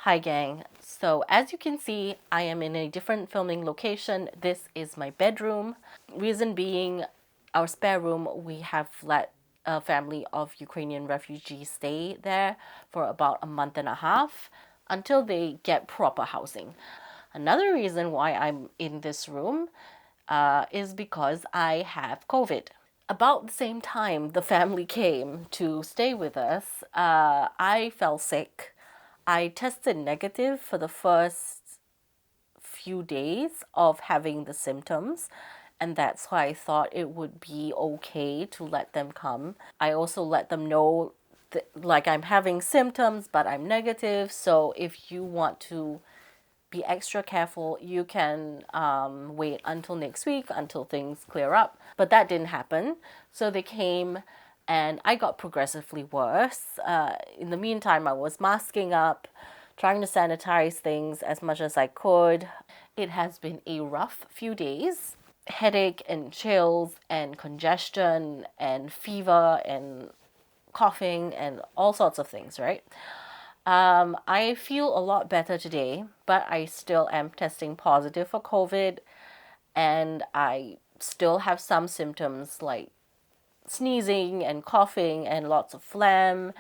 Hi gang, so as you can see, I am in a different filming location. This is my bedroom. Reason being, our spare room, we have let a family of Ukrainian refugees stay there for about a month and a half until they get proper housing. Another reason why I'm in this room is because I have COVID. About the same time the family came to stay with us, I fell sick. I tested negative for the first few days of having the symptoms, and that's why I thought it would be okay to let them come. I also let them know that, like, I'm having symptoms, but I'm negative, so if you want to be extra careful, you can wait until next week until things clear up. But that didn't happen. So they came and I got progressively worse. In the meantime, I was masking up, trying to sanitize things as much as I could. It has been a rough few days. Headache and chills and congestion and fever and coughing and all sorts of things, right? I feel a lot better today, but I still am testing positive for COVID, and I still have some symptoms like sneezing and coughing and lots of phlegm.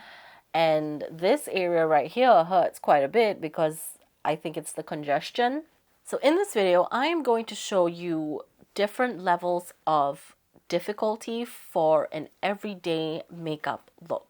And this area right here hurts quite a bit because I think it's the congestion. So in this video, I am going to show you different levels of difficulty for an everyday makeup look.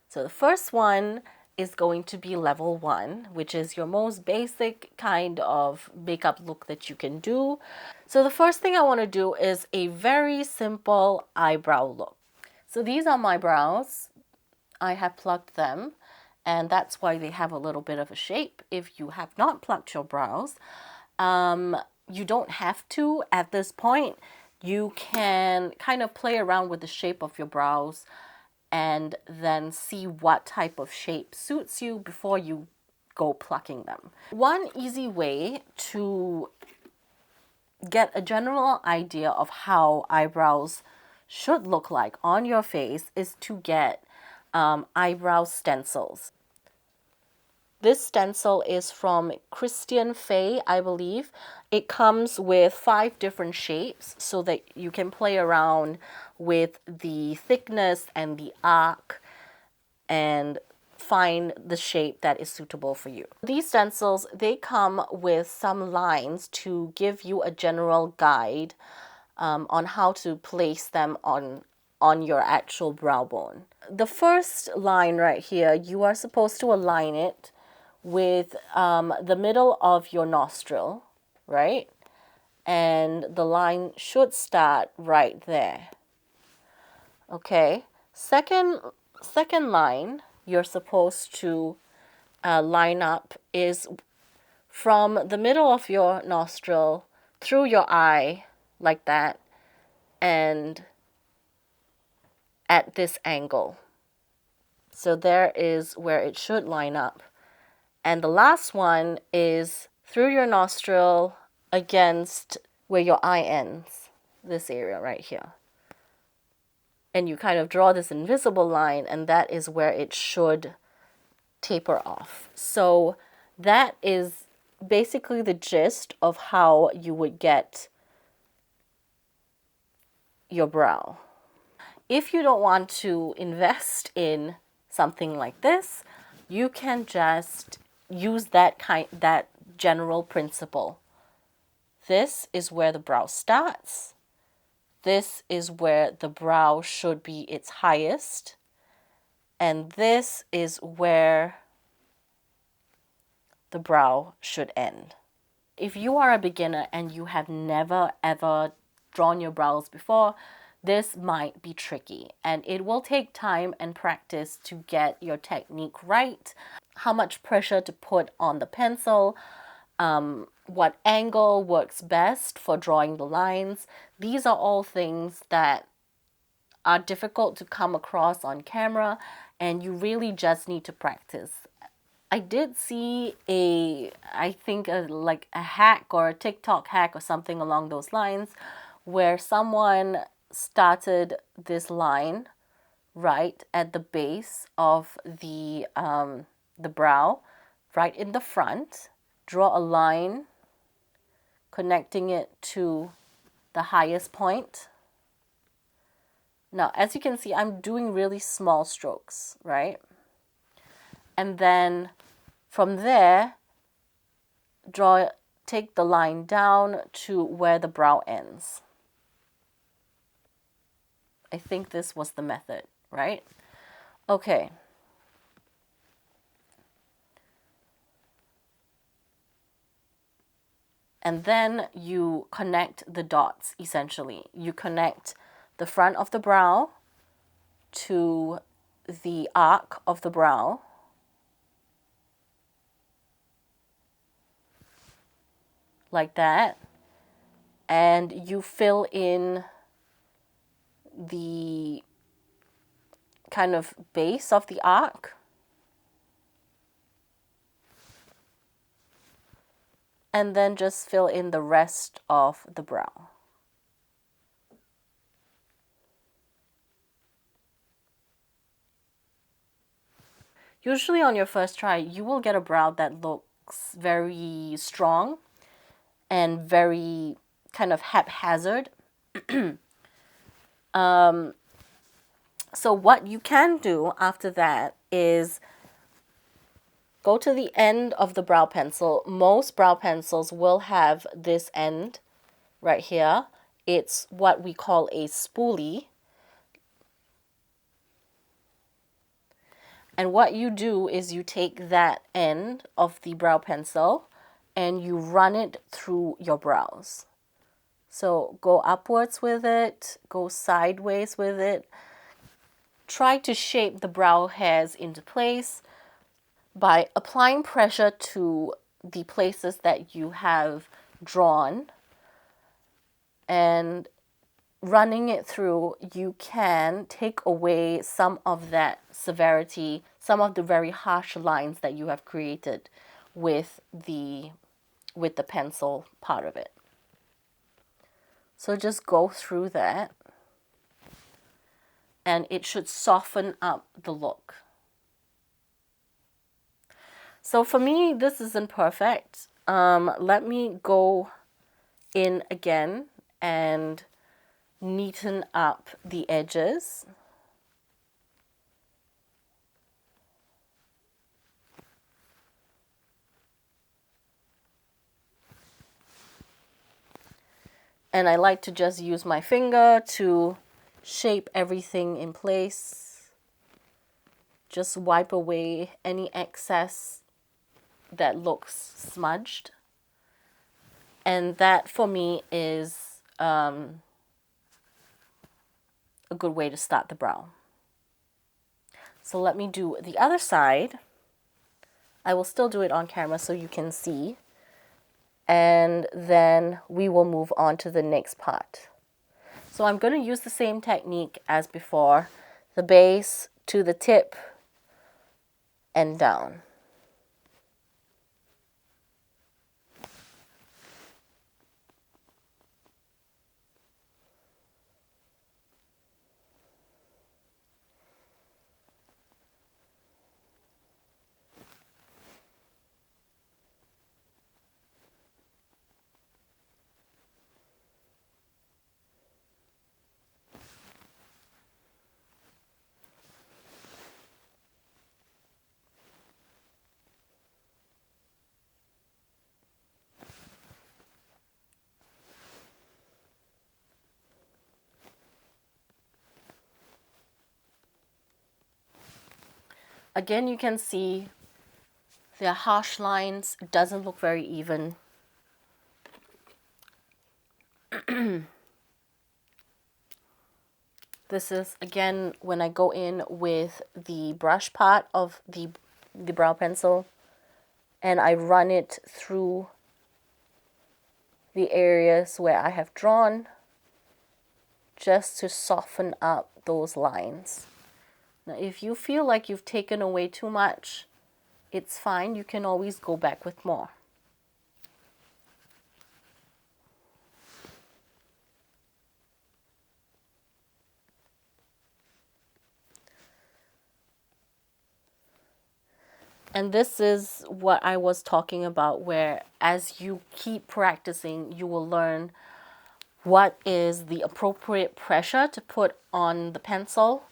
So the first one is going to be level 1, which is your most basic kind of makeup look that you can do. So the first thing I want to do is a very simple eyebrow look. So these are my brows. I have plucked them, and that's why they have a little bit of a shape. If you have not plucked your brows, you don't have to at this point. You can kind of play around with the shape of your brows and then see what type of shape suits you before you go plucking them. One easy way to get a general idea of how eyebrows should look like on your face is to get eyebrow stencils. This stencil is from Christian Faye, I believe. It comes with 5 different shapes so that you can play around with the thickness and the arc and find the shape that is suitable for you. These stencils, they come with some lines to give you a general guide on how to place them on your actual brow bone. The first line right here, you are supposed to align it with the middle of your nostril, right? And the line should start right there. Okay, second line you're supposed to line up is from the middle of your nostril through your eye, like that, and at this angle. So there is where it should line up. And the last one is through your nostril against where your eye ends, this area right here. And you kind of draw this invisible line, and that is where it should taper off. So that is basically the gist of how you would get your brow. If you don't want to invest in something like this, you can just use that general principle. This is where the brow starts. This is where the brow should be its highest. And this is where the brow should end. If you are a beginner and you have never ever drawn your brows before, this might be tricky, and it will take time and practice to get your technique right, how much pressure to put on the pencil, what angle works best for drawing the lines. These are all things that are difficult to come across on camera, and you really just need to practice. I did see I think like a hack or a TikTok hack or something along those lines, where someone started this line right at the base of the brow, right in the front. Draw a line connecting it to the highest point. Now, as you can see, I'm doing really small strokes, right? And then from there, take the line down to where the brow ends. I think this was the method, right? Okay. And then you connect the dots, essentially. You connect the front of the brow to the arc of the brow. Like that. And you fill in the kind of base of the arc. And then just fill in the rest of the brow. Usually on your first try, you will get a brow that looks very strong and very kind of haphazard. So what you can do after that is go to the end of the brow pencil. Most brow pencils will have this end right here. It's what we call a spoolie. And what you do is you take that end of the brow pencil and you run it through your brows. So go upwards with it, go sideways with it. Try to shape the brow hairs into place by applying pressure to the places that you have drawn, and running it through, you can take away some of that severity, some of the very harsh lines that you have created with the pencil part of it. So just go through that and it should soften up the look. So for me, this isn't perfect. Let me go in again and neaten up the edges. And I like to just use my finger to shape everything in place. Just wipe away any excess that looks smudged. And that for me is a good way to start the brow. So let me do the other side. I will still do it on camera so you can see. And then we will move on to the next part. So I'm going to use the same technique as before. The base to the tip and down. Again, you can see the harsh lines. It doesn't look very even. This is, again, when I go in with the brush part of the brow pencil and I run it through the areas where I have drawn just to soften up those lines. Now, if you feel like you've taken away too much, it's fine. You can always go back with more. And this is what I was talking about, where as you keep practicing, you will learn what is the appropriate pressure to put on the pencil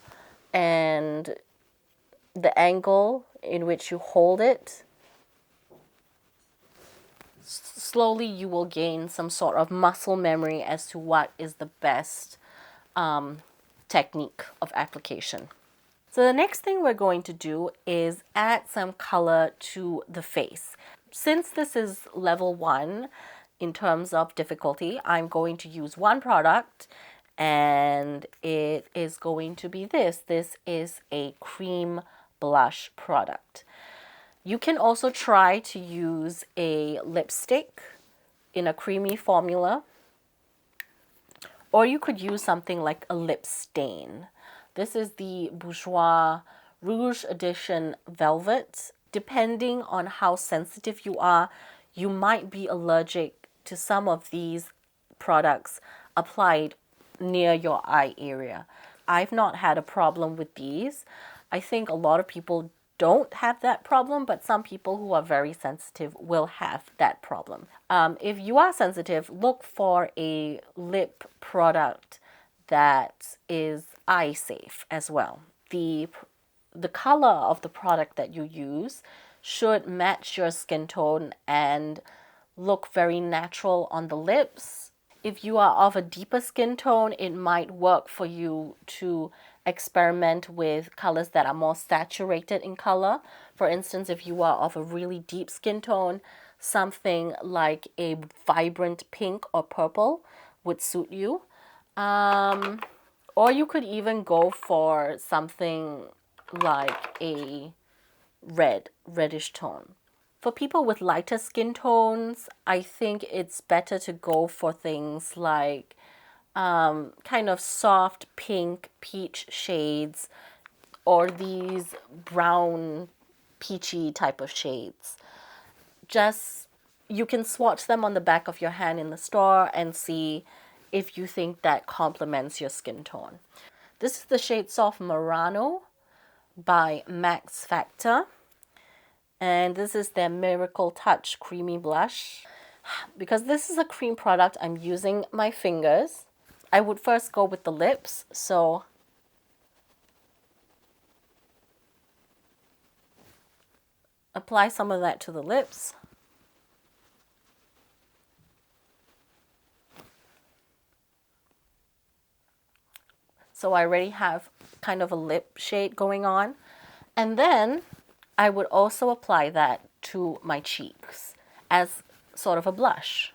and the angle in which you hold it. Slowly you will gain some sort of muscle memory as to what is the best technique of application. So the next thing we're going to do is add some color to the face. Since this is level 1 in terms of difficulty, I'm going to use one product, and it is going to be this. This is a cream blush product. You can also try to use a lipstick in a creamy formula, or you could use something like a lip stain. This is the Bourjois Rouge Edition Velvet. Depending on how sensitive you are, you might be allergic to some of these products applied near your eye area. I've not had a problem with these. I think a lot of people don't have that problem, but some people who are very sensitive will have that problem. If you are sensitive, look for a lip product that is eye safe as well. The color of the product that you use should match your skin tone and look very natural on the lips. If you are of a deeper skin tone, it might work for you to experiment with colors that are more saturated in color. For instance, if you are of a really deep skin tone, something like a vibrant pink or purple would suit you. Or you could even go for something like a reddish tone. For people with lighter skin tones, I think it's better to go for things like kind of soft pink, peach shades, or these brown, peachy type of shades. Just, you can swatch them on the back of your hand in the store and see if you think that complements your skin tone. This is the shade Soft Murano by Max Factor. And this is their Miracle Touch Creamy Blush. Because this is a cream product, I'm using my fingers. I would first go with the lips. So apply some of that to the lips. So I already have kind of a lip shade going on. And then I would also apply that to my cheeks as sort of a blush.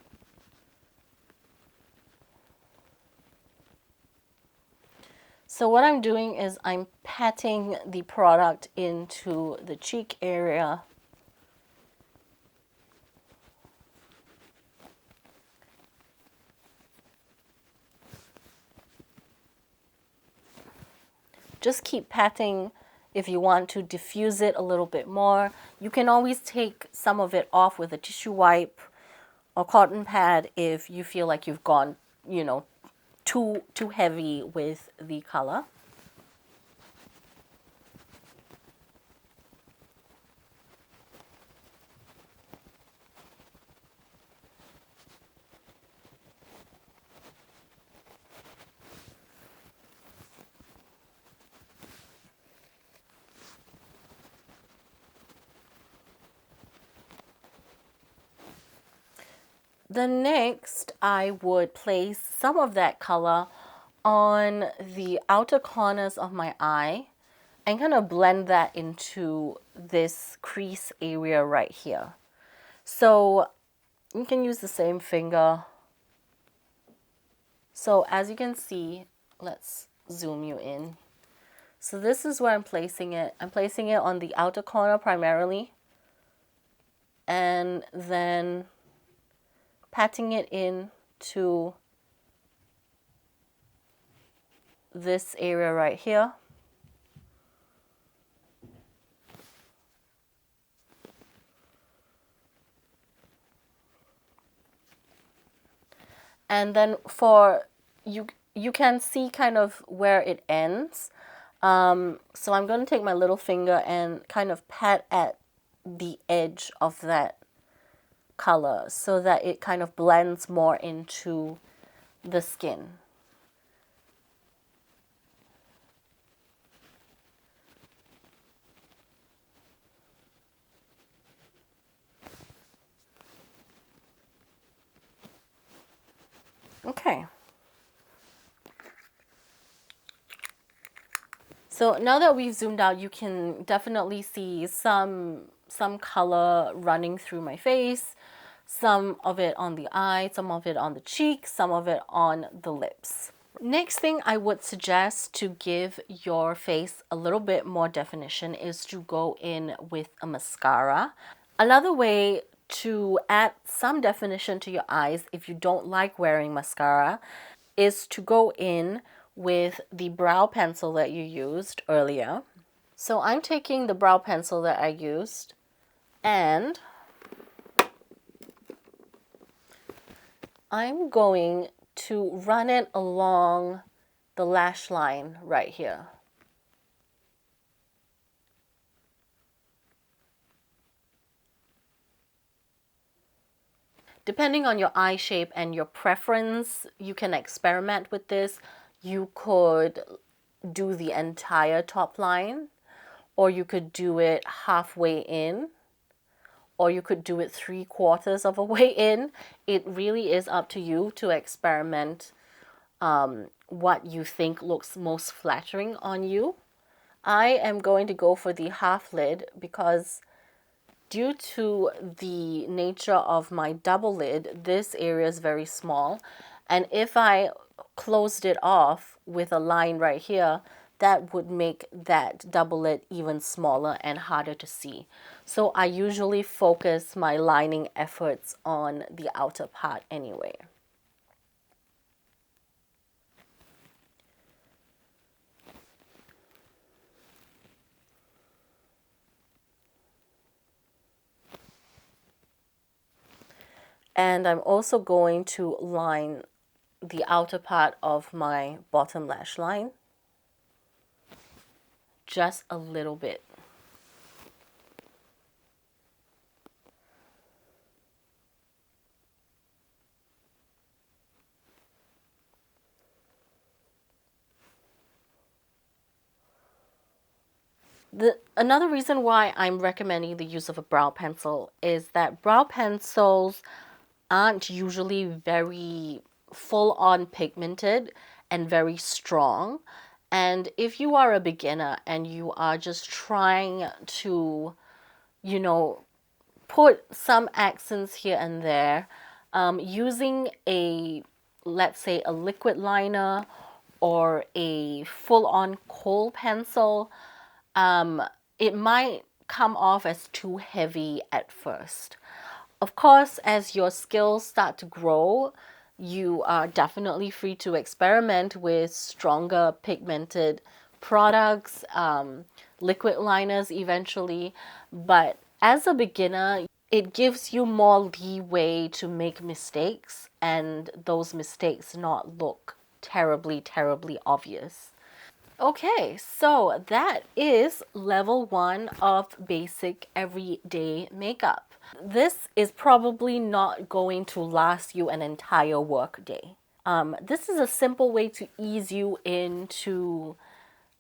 So what I'm doing is I'm patting the product into the cheek area. Just keep patting. If you want to diffuse it a little bit more, you can always take some of it off with a tissue wipe or cotton pad if you feel like you've gone, too heavy with the color. Then next, I would place some of that color on the outer corners of my eye and kind of blend that into this crease area right here. So you can use the same finger. So as you can see, let's zoom you in. So this is where I'm placing it. I'm placing it on the outer corner primarily, and then patting it in to this area right here. And then for you can see kind of where it ends. So I'm going to take my little finger and kind of pat at the edge of that color so that it kind of blends more into the skin. Okay. So now that we've zoomed out, you can definitely see some color running through my face, some of it on the eye, some of it on the cheeks, some of it on the lips. Next thing I would suggest to give your face a little bit more definition is to go in with a mascara. Another way to add some definition to your eyes if you don't like wearing mascara is to go in with the brow pencil that you used earlier. So I'm taking the brow pencil that I used and I'm going to run it along the lash line right here. Depending on your eye shape and your preference, you can experiment with this. You could do the entire top line, or you could do it halfway in, or you could do it 3/4 of a way in. It really is up to you to experiment what you think looks most flattering on you. I am going to go for the half lid because due to the nature of my double lid, this area is very small. And if I closed it off with a line right here, that would make that double lid even smaller and harder to see. So I usually focus my lining efforts on the outer part anyway. And I'm also going to line the outer part of my bottom lash line just a little bit. Another reason why I'm recommending the use of a brow pencil is that brow pencils aren't usually very full-on pigmented and very strong. And if you are a beginner and you are just trying to, you know, put some accents here and there, using let's say a liquid liner or a full-on kohl pencil, it might come off as too heavy at first. Of course, as your skills start to grow, you are definitely free to experiment with stronger pigmented products, liquid liners eventually. But as a beginner, it gives you more leeway to make mistakes and those mistakes not look terribly, terribly obvious. Okay, so that is level 1 of basic everyday makeup. This is probably not going to last you an entire work day. This is a simple way to ease you into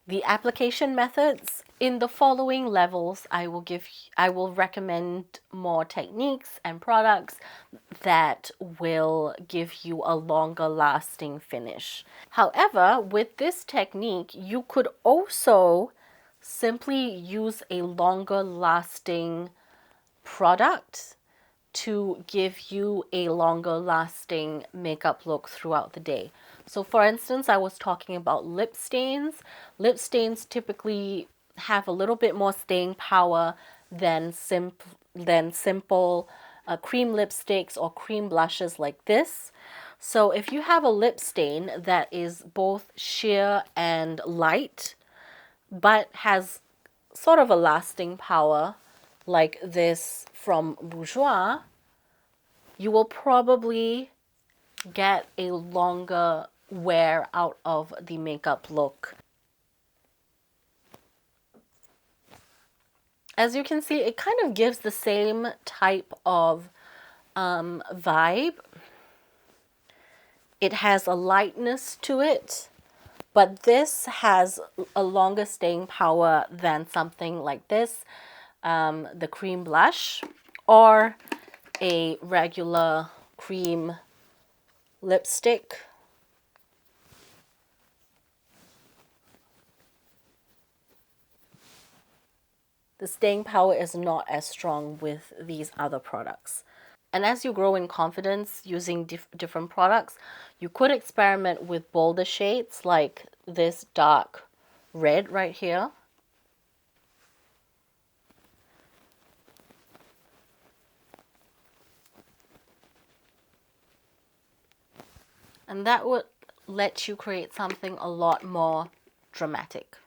the application methods. In the following levels, I will recommend more techniques and products that will give you a longer lasting finish. However, with this technique, you could also simply use a longer lasting product to give you a longer lasting makeup look throughout the day. So for instance, I was talking about lip stains. Lip stains typically have a little bit more staying power than simple cream lipsticks or cream blushes like this. So if you have a lip stain that is both sheer and light, but has sort of a lasting power like this from Bourjois, you will probably get a longer wear out of the makeup look. As you can see, it kind of gives the same type of vibe. It has a lightness to it, but this has a longer staying power than something like this, the cream blush, or a regular cream lipstick. The staying power is not as strong with these other products. And as you grow in confidence using different products, you could experiment with bolder shades like this dark red right here. And that would let you create something a lot more dramatic.